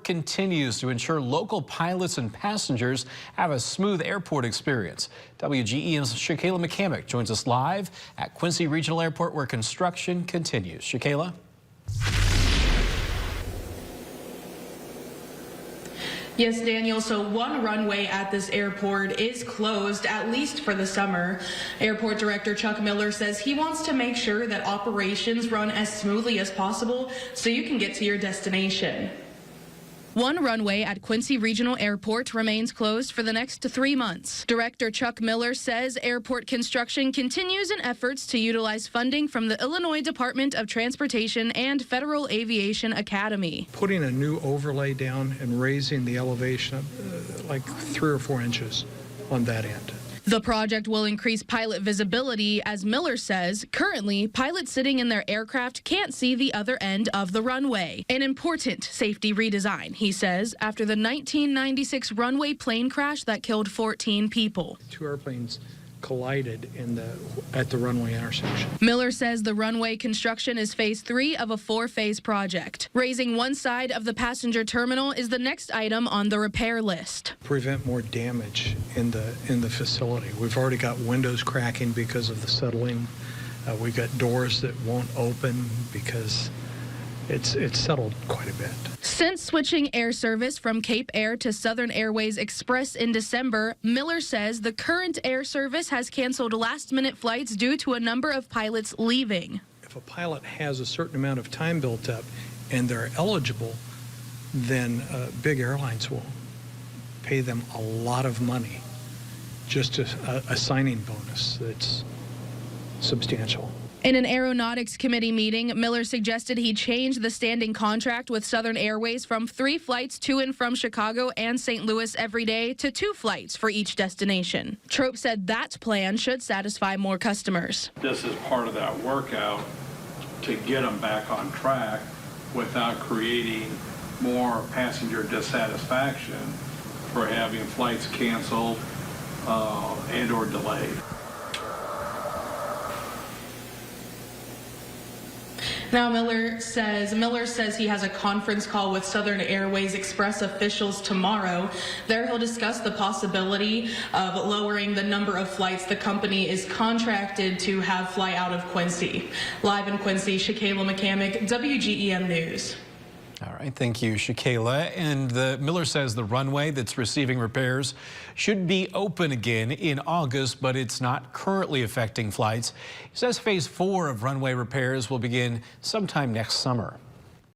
Continues to ensure local pilots and passengers have a smooth airport experience. WGEM's Shakayla McCamick joins us live at Quincy Regional Airport, where construction continues. Shakayla? Yes, Daniel, so one runway at this airport is closed, at least for the summer. Airport Director Chuck Miller says he wants to make sure that operations run as smoothly as possible so you can get to your destination. One runway at Quincy Regional Airport remains closed for the next 3 months. Director Chuck Miller says airport construction continues in efforts to utilize funding from the Illinois Department of Transportation and Federal Aviation Academy. Putting a new overlay down and raising the elevation like 3 or 4 inches on that end. The project will increase pilot visibility, as Miller says. Currently, pilots sitting in their aircraft can't see the other end of the runway. An important safety redesign, he says, after the 1996 runway plane crash that killed 14 people. 2 airplanes collided at the runway intersection. Miller says the runway construction is phase 3 of a 4-phase project. Raising one side of the passenger terminal is the next item on the repair list. Prevent more damage in the facility. We've already got windows cracking because of the settling. We've got doors that won't open because it's settled quite a bit. Since switching air service from Cape Air to Southern Airways Express in December, Miller says the current air service has canceled last-minute flights due to a number of pilots leaving. If a pilot has a certain amount of time built up and they're eligible, then big airlines will pay them a lot of money, just a signing bonus that's substantial. In an Aeronautics Committee meeting, Miller suggested he change the standing contract with Southern Airways from 3 flights to and from Chicago and St. Louis every day to 2 flights for each destination. Trope said that plan should satisfy more customers. This is part of that workout to get them back on track without creating more passenger dissatisfaction for having flights canceled and or delayed. Now, Miller says he has a conference call with Southern Airways Express officials tomorrow. There he'll discuss the possibility of lowering the number of flights the company is contracted to have fly out of Quincy. Live in Quincy, Shakayla McCamick, WGEM News. All right, thank you, Shakayla. And Miller says the runway that's receiving repairs should be open again in August, but it's not currently affecting flights. He says phase 4 of runway repairs will begin sometime next summer.